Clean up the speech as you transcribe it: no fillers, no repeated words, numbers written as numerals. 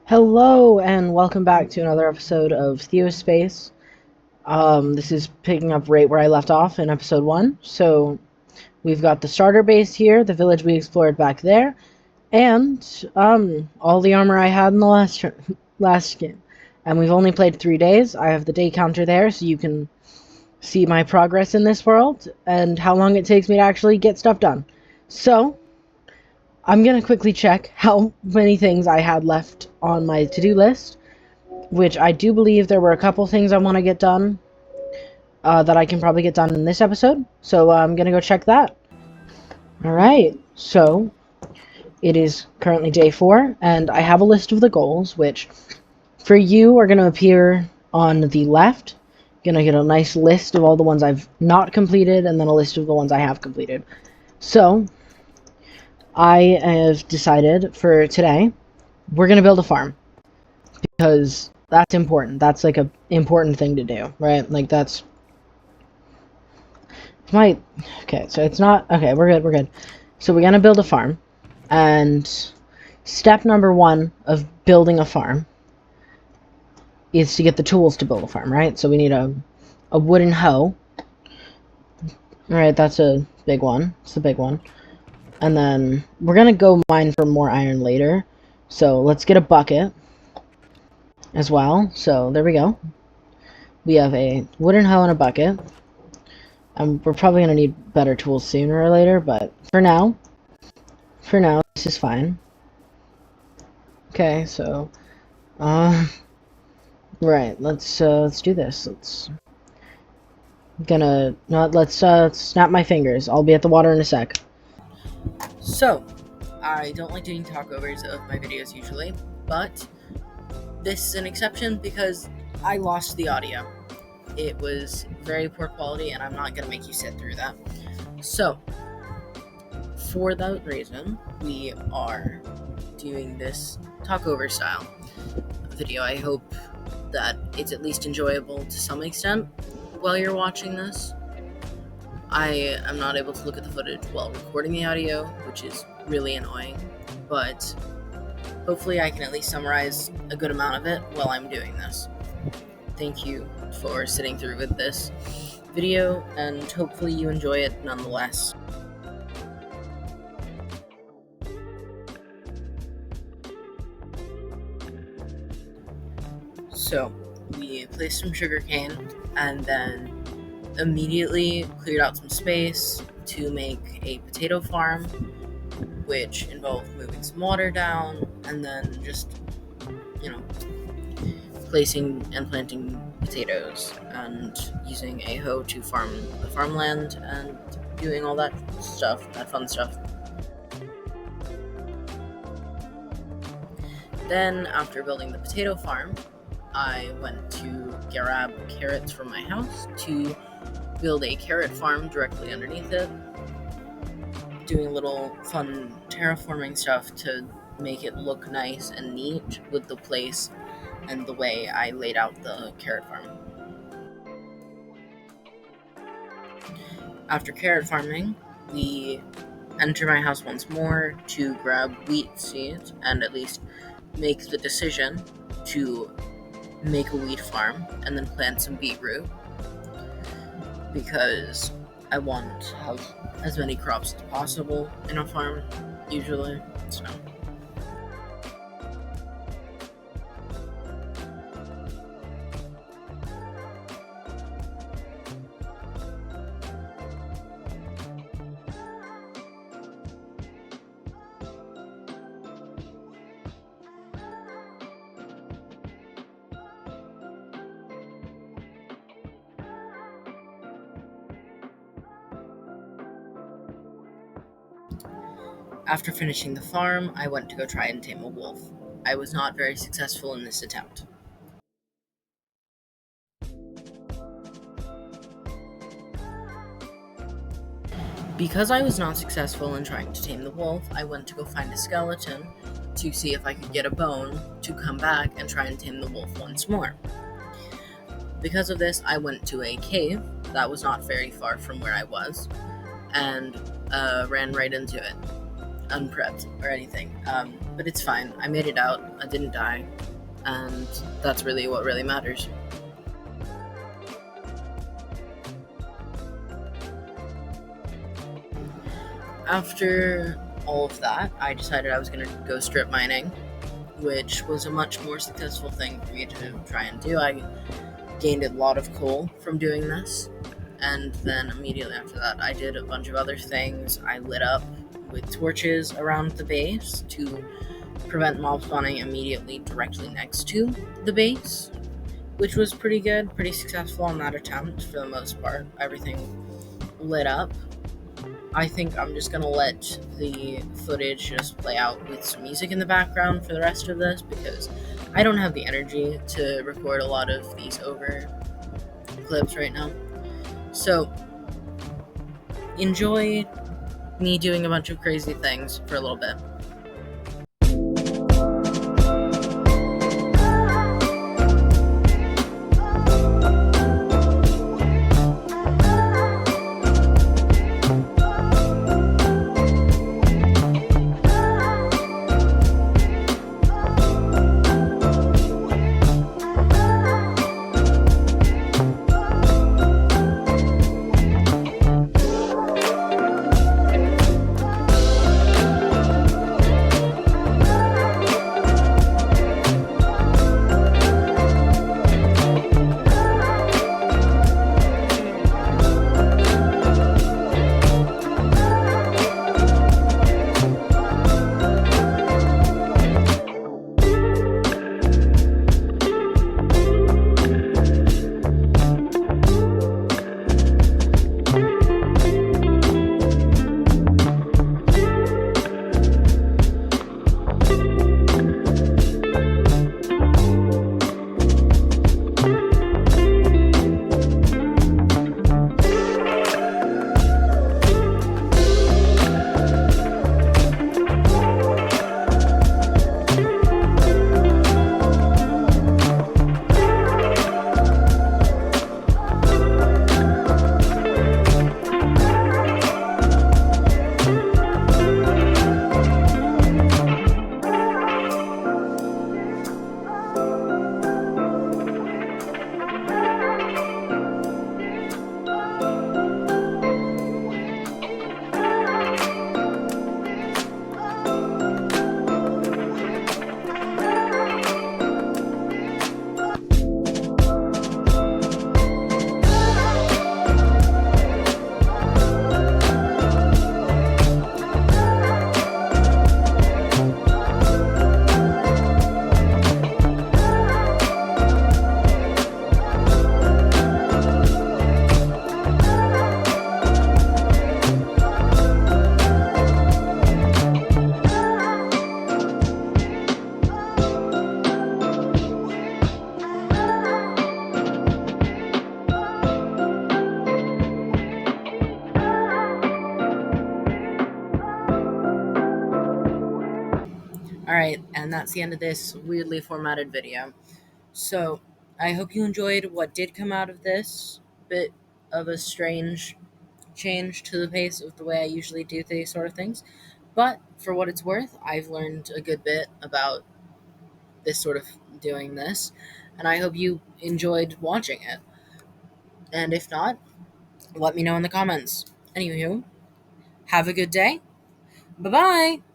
Hello and welcome back to another episode of Theo Space. This is picking up right where I left off in episode 1. So we've got the starter base here, the village we explored back there, and all the armor I had in the last game. And we've only played 3 days. I have the day counter there so you can see my progress in this world and how long it takes me to actually get stuff done. So I'm going to quickly check how many things I had left on my to-do list, which I do believe there were a couple things I want to get done that I can probably get done in this episode. So I'm going to go check that. Alright, so it is currently day 4, and I have a list of the goals, which for you are going to appear on the left. You're going to get a nice list of all the ones I've not completed, and then a list of the ones I have completed. So I have decided for today, we're going to build a farm. Because that's important. That's like a important thing to do, right? Like that's okay, so it's not okay, we're good. So we're gonna build a farm. And step number 1 of building a farm is to get the tools to build a farm, right? So we need a wooden hoe. Alright, that's a big one. It's the big one. And then we're gonna go mine for more iron later. So let's get a bucket as well. So there we go. We have a wooden hoe and a bucket. We're probably going to need better tools sooner or later, but for now, this is fine. Okay, so, right, let's do this. Let's snap my fingers. I'll be at the water in a sec. So, I don't like doing talkovers of my videos usually, but this is an exception because I lost the audio. It was very poor quality, and I'm not going to make you sit through that. So, for that reason, we are doing this talkover style video. I hope that it's at least enjoyable to some extent while you're watching this. I am not able to look at the footage while recording the audio, which is really annoying, but hopefully I can at least summarize a good amount of it while I'm doing this. Thank you for sitting through with this video, and hopefully you enjoy it nonetheless. So, we placed some sugarcane, and then immediately cleared out some space to make a potato farm, which involved moving some water down, and then just, placing and planting potatoes, and using a hoe to farm the farmland, and doing all that stuff, that fun stuff. Then, after building the potato farm, I went to grab carrots from my house to build a carrot farm directly underneath it, doing a little fun terraforming stuff to make it look nice and neat with the place and the way I laid out the carrot farm. After carrot farming, we enter my house once more to grab wheat seeds and at least make the decision to make a wheat farm and then plant some beetroot, because I want to have as many crops as possible in a farm, usually, so. After finishing the farm, I went to go try and tame a wolf. I was not very successful in this attempt. Because I was not successful in trying to tame the wolf, I went to go find a skeleton to see if I could get a bone to come back and try and tame the wolf once more. Because of this, I went to a cave that was not very far from where I was, and ran right into it. unprepped or anything. But it's fine. I made it out. I didn't die, and that's really what really matters. After all of that, I decided I was going to go strip mining, which was a much more successful thing for me to try and do. I gained a lot of coal from doing this, and then immediately after that, I did a bunch of other things. I lit up with torches around the base to prevent mob spawning immediately directly next to the base, which was pretty good, pretty successful on that attempt for the most part. Everything lit up. I think I'm just gonna let the footage just play out with some music in the background for the rest of this because I don't have the energy to record a lot of these over clips right now. So enjoy me doing a bunch of crazy things for a little bit. Alright, and that's the end of this weirdly formatted video. So, I hope you enjoyed what did come out of this bit of a strange change to the pace of the way I usually do these sort of things. But for what it's worth, I've learned a good bit about this sort of doing this, and I hope you enjoyed watching it. And if not, let me know in the comments. Anywho, have a good day. Bye bye!